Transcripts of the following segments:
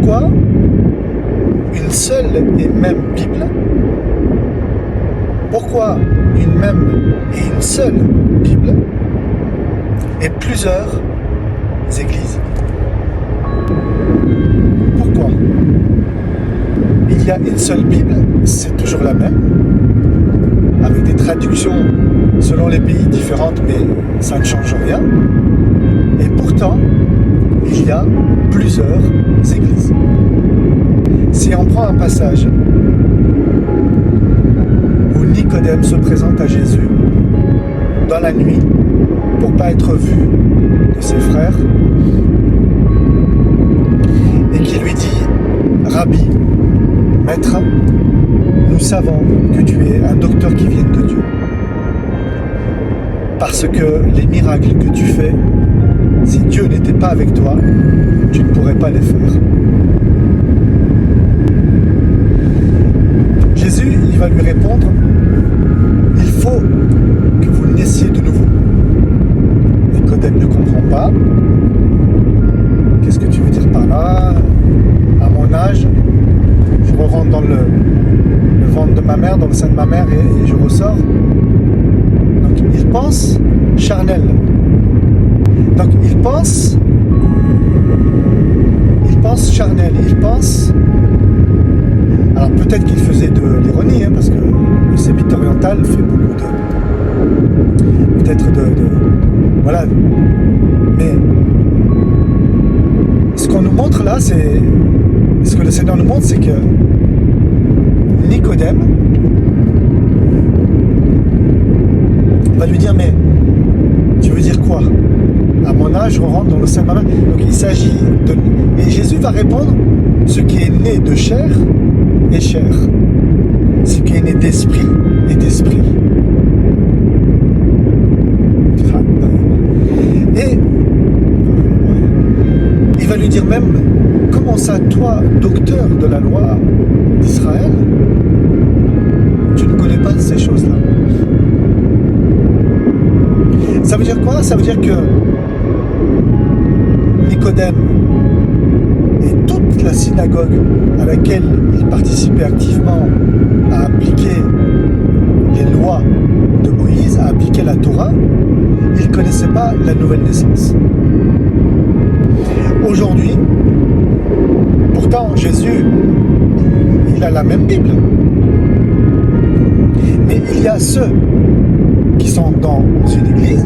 pourquoi une seule et même Bible? Pourquoi une même et une seule Bible et plusieurs églises? Pourquoi? Il y a une seule Bible, c'est toujours la même, avec des traductions selon les pays différentes, mais ça ne change rien. Et pourtant, il y a plusieurs églises. Si on prend un passage où Nicodème se présente à Jésus dans la nuit pour ne pas être vu de ses frères et qui lui dit: Rabbi, maître, nous savons que tu es un docteur qui vient de Dieu, parce que les miracles que tu fais, si Dieu n'était pas avec toi, tu ne pourrais pas les faire. Jésus, il va lui répondre: il faut que vous naissiez de nouveau. Nicodème ne comprend pas. Qu'est-ce que tu veux dire par là? À mon âge, je rentre dans le ventre de ma mère, dans le sein de ma mère, et je ressors. Donc il pense charnel. Donc il pense charnel, il pense. Alors peut-être qu'il faisait de l'ironie, hein, parce que le sémite oriental fait beaucoup de... peut-être de voilà. Mais ce qu'on nous montre là, c'est... Ce que le Seigneur nous montre, c'est que Nicodème va lui dire: mais tu veux dire quoi? À mon âge, je rentre dans le sein de ma mère. Donc il s'agit de... Et Jésus va répondre: ce qui est né de chair est chair. Ce qui est né d'esprit est d'esprit. Et il va lui dire même: comment ça, toi, docteur de la loi d'Israël, tu ne connais pas ces choses-là? Ça veut dire quoi? Ça veut dire que Nicodème et toute la synagogue à laquelle il participait activement à appliquer les lois de Moïse, à appliquer la Torah, ils ne connaissaient pas la nouvelle naissance. Aujourd'hui, pourtant Jésus, il a la même Bible. Mais il y a ceux qui sont dans une église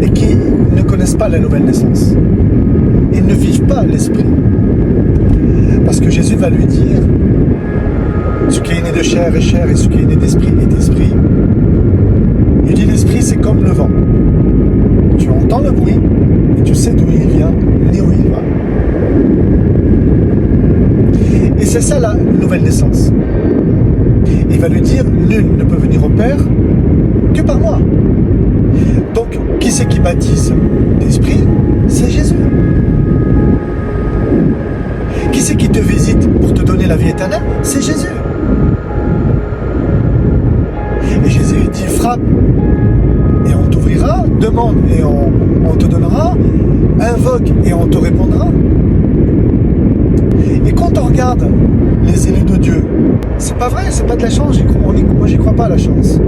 et qui ne connaissent pas la nouvelle naissance. Ils ne vivent pas l'esprit. Parce que Jésus va lui dire: ce qui est né de chair est chair, et ce qui est né d'esprit est esprit. Il dit: l'esprit, c'est comme le vent. Tu entends le bruit, et tu sais d'où il vient, ni où il va. Et c'est ça la nouvelle naissance. Il va lui dire: nul ne peut venir au Père que par moi. Donc, qui c'est qui baptise d'esprit? C'est Jésus. Qui c'est qui te visite pour te donner la vie éternelle? C'est Jésus. Et Jésus dit: frappe et on t'ouvrira, demande et on te donnera, invoque et on te répondra. Et quand on regarde les élus de Dieu, c'est pas vrai, c'est pas de la chance, moi j'y crois pas à la chance.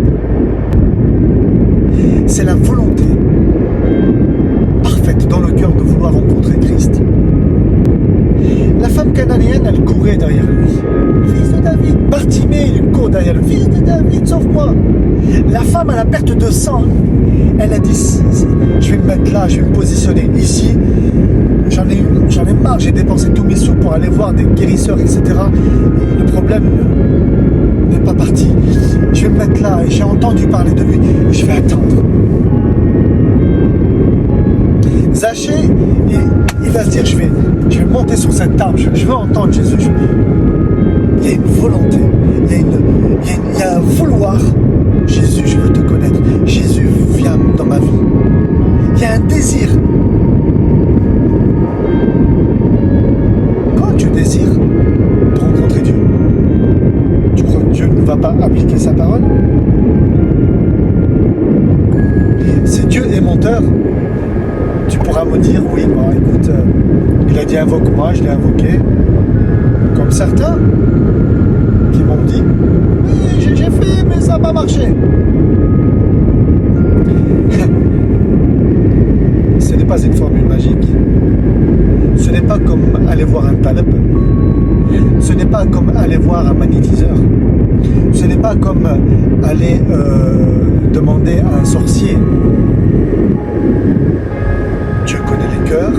C'est la volonté parfaite dans le cœur de vouloir rencontrer Christ. La femme cananéenne, elle courait derrière lui. Fils de David, Bartimée, il court derrière lui. Fils de David, sauve-moi. La femme à la perte de sang, elle a dit: je vais me mettre là, je vais me positionner ici. J'en ai marre, j'ai dépensé tous mes sous pour aller voir des guérisseurs, etc. Le problème n'est pas parti. Je vais me mettre là et j'ai entendu parler de lui. Je vais attendre. Zachée, il va se dire: je vais monter sur cette table, je veux entendre Jésus. Il y a une volonté, il y a un vouloir. Jésus, je veux te connaître. Jésus, viens dans ma vie. Il y a un désir. Quand tu désires de rencontrer Dieu, tu crois que Dieu ne va pas appliquer sa parole? Si Dieu est menteur, tu pourras me dire: oui, bon, écoute, il a dit dit invoque-moi, je l'ai invoqué. Comme certains qui m'ont dit oui, j'ai fait, mais ça n'a pas marché. Ce n'est pas une formule magique. Ce n'est pas comme aller voir un taleb. Ce n'est pas comme aller voir un magnétiseur. Ce n'est pas comme aller demander à un sorcier. Dieu connaît les cœurs,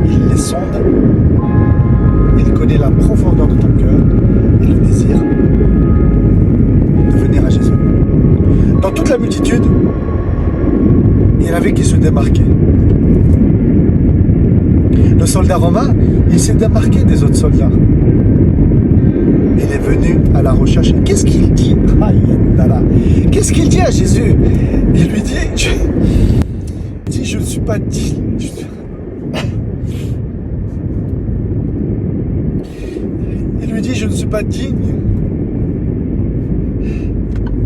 il les sonde, il connaît la profondeur de ton cœur et le désir de venir à Jésus. Dans toute la multitude, il y en avait qui se démarquaient. Le soldat romain, il s'est démarqué des autres soldats. Il est venu à la recherche. Qu'est-ce qu'il dit? Qu'est-ce qu'il dit à Jésus? Il lui dit, je ne suis pas digne. Il lui dit, je ne suis pas digne.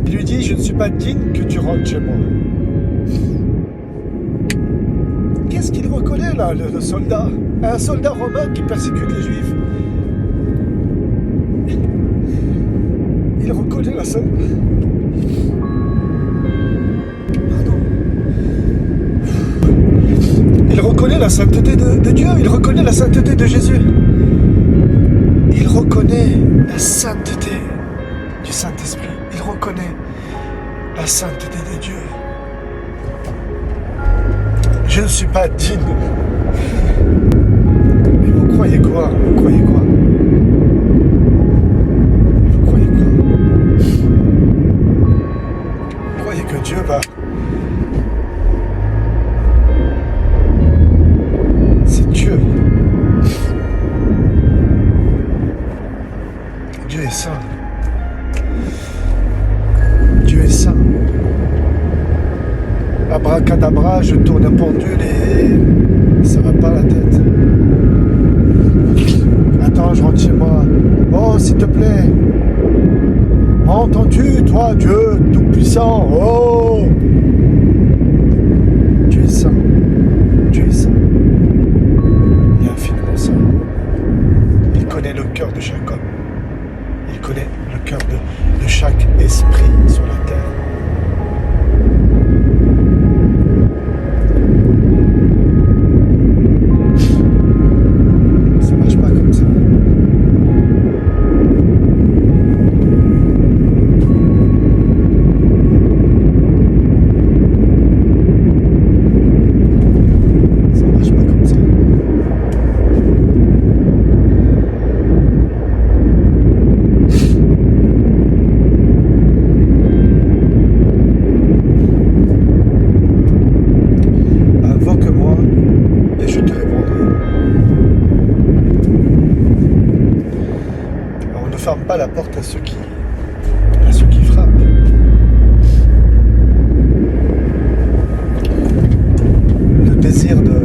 Il lui dit, je ne suis pas digne que tu rentres chez moi. Qu'est-ce qu'il reconnaît là, le soldat? Un soldat romain qui persécute les juifs. Il reconnaît la sainteté. Il reconnaît la sainteté de Dieu. Il reconnaît la sainteté de Jésus. Il reconnaît la sainteté du Saint-Esprit. Il reconnaît la sainteté de Dieu. Je ne suis pas digne. Mais vous croyez quoi? Vous croyez quoi? Vous croyez quoi? Vous croyez que Dieu va... C'est Dieu. Dieu est saint. Dieu est saint. Abracadabra, je tourne un pendule et ça va pas la tête. Attends, je rentre chez moi. Oh, s'il te plaît. Entends-tu, toi, Dieu tout-puissant? Oh! Dieu est saint. Dieu est saint. Il est infiniment saint. Il connaît le cœur de chaque homme. Il connaît le cœur de chaque esprit sur la terre. Pas la porte à ceux qui frappent. Le désir de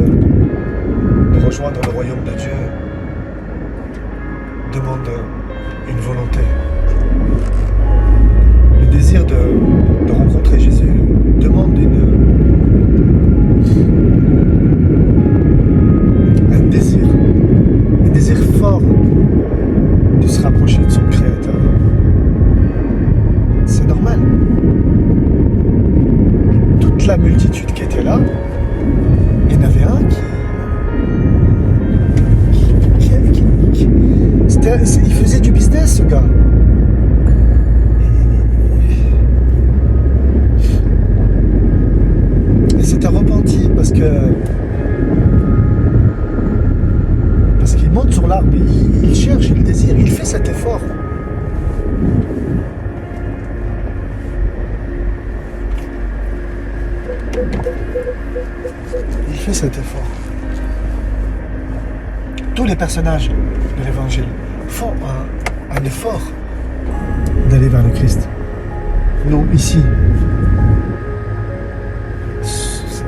rejoindre le royaume de Dieu demande une volonté. Le désir de rencontrer Jésus demande un désir fort de se rapprocher de son Créateur. C'est normal. Toute la multitude qui était là, il y en avait un il faisait du business, ce gars. Et s'était repenti parce qu'il monte sur l'arbre, il cherche, il désire, il fait cet effort. Il fait cet effort. Tous les personnages de l'Évangile font un effort d'aller vers le Christ. Nous, ici,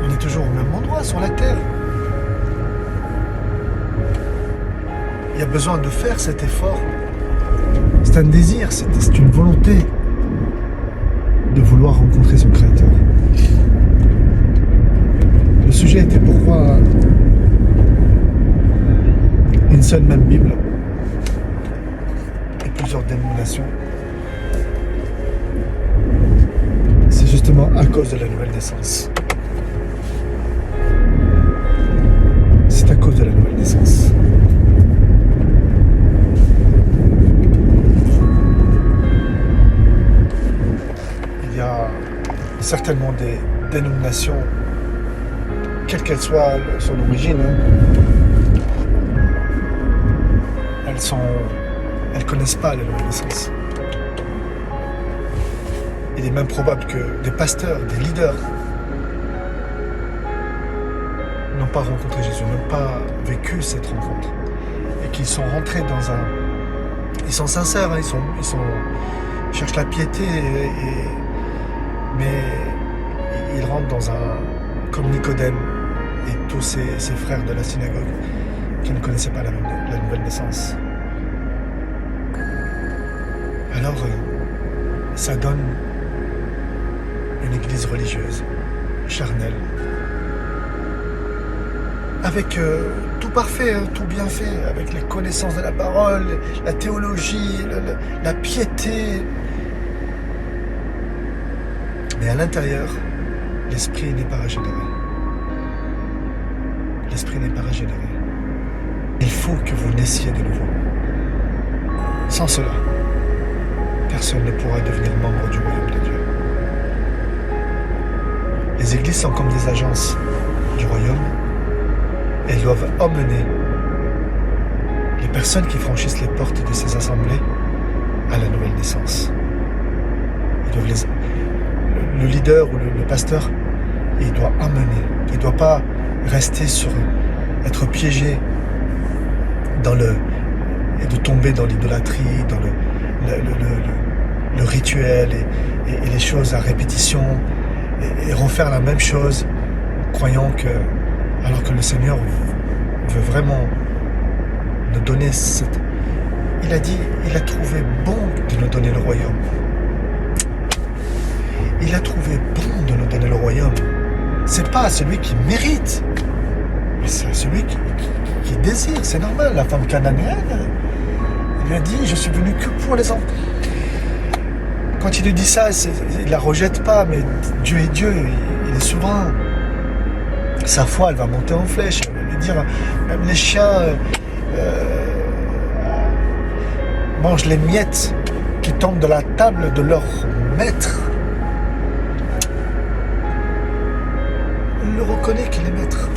on est toujours au même endroit, sur la terre. Il y a besoin de faire cet effort. C'est un désir, c'est une volonté de vouloir rencontrer son Créateur. Le sujet était pourquoi seule même Bible et plusieurs dénominations. C'est justement à cause de la nouvelle naissance. C'est à cause de la nouvelle naissance. Il y a certainement des dénominations, quelle qu'elle soit son origine, elles connaissent pas la nouvelle naissance. Il est même probable que des pasteurs, des leaders n'ont pas rencontré Jésus, n'ont pas vécu cette rencontre et qu'ils sont rentrés dans un... Ils sont sincères, hein, ils cherchent la piété, mais ils rentrent dans un... comme Nicodème et tous ses frères de la synagogue qui ne connaissaient pas la nouvelle naissance. Alors, ça donne une église religieuse, charnelle, avec tout parfait, hein, tout bien fait, avec les connaissances de la parole, la théologie, la piété. Mais à l'intérieur, l'esprit n'est pas régénéré. L'esprit n'est pas régénéré. Il faut que vous naissiez de nouveau. Sans cela, personne ne pourra devenir membre du royaume de Dieu. Les églises sont comme des agences du royaume. Elles doivent emmener les personnes qui franchissent les portes de ces assemblées à la nouvelle naissance. Le leader ou le pasteur, il doit emmener. Il ne doit pas rester être piégé et de tomber dans l'idolâtrie, dans le rituel et les choses à répétition et refaire la même chose, croyant alors que le Seigneur veut vraiment nous donner cette... Il a dit, il a trouvé bon de nous donner le royaume. Il a trouvé bon de nous donner le royaume. C'est pas à celui qui mérite, mais c'est à celui qui désire. C'est normal. La femme cananéenne, il lui a dit, je suis venu que pour les enfants. Quand il lui dit ça, il la rejette pas, mais Dieu est Dieu, il est souverain. Sa foi, elle va monter en flèche. Elle va lui dire, même les chiens mangent les miettes qui tombent de la table de leur maître. Il le reconnaît qu'il est maître.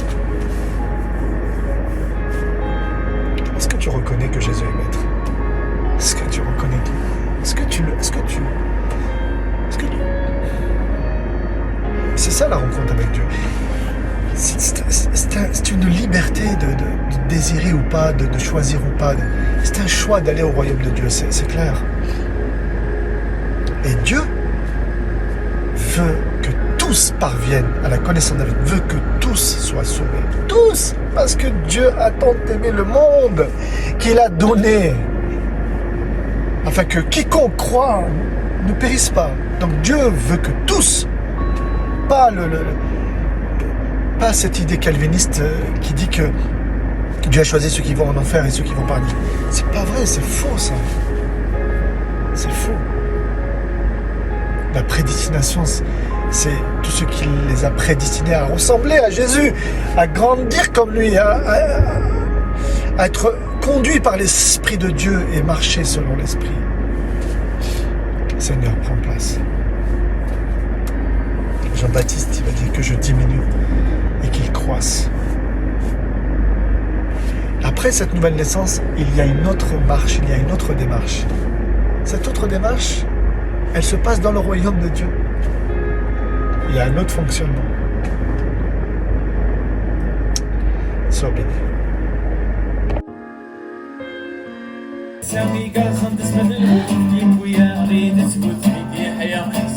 Est-ce que tu reconnais que Jésus est maître? Est-ce que tu reconnais C'est ça la rencontre avec Dieu. C'est une liberté de désirer ou pas, de choisir ou pas. C'est un choix d'aller au royaume de Dieu, c'est clair. Et Dieu veut que tous parviennent à la connaissance de la vie, veut que tous soient sauvés. Tous! Parce que Dieu a tant aimé le monde qu'il a donné, afin que quiconque croit ne périsse pas. Donc Dieu veut que tous, pas cette idée calviniste qui dit que Dieu a choisi ceux qui vont en enfer et ceux qui vont au paradis. C'est pas vrai, c'est faux ça. C'est faux. La prédestination, c'est tous ceux qui les a prédestinés à ressembler à Jésus, à grandir comme lui, à être conduits par l'Esprit de Dieu et marcher selon l'Esprit. Seigneur, prends place. Jean-Baptiste, il va dire que je diminue et qu'il croisse. Après cette nouvelle naissance, il y a une autre marche, il y a une autre démarche. Cette autre démarche, elle se passe dans le royaume de Dieu. Il y a un autre fonctionnement. Sois béni. سامي قال خندس من الوقت ويا ريد اسكت في حياه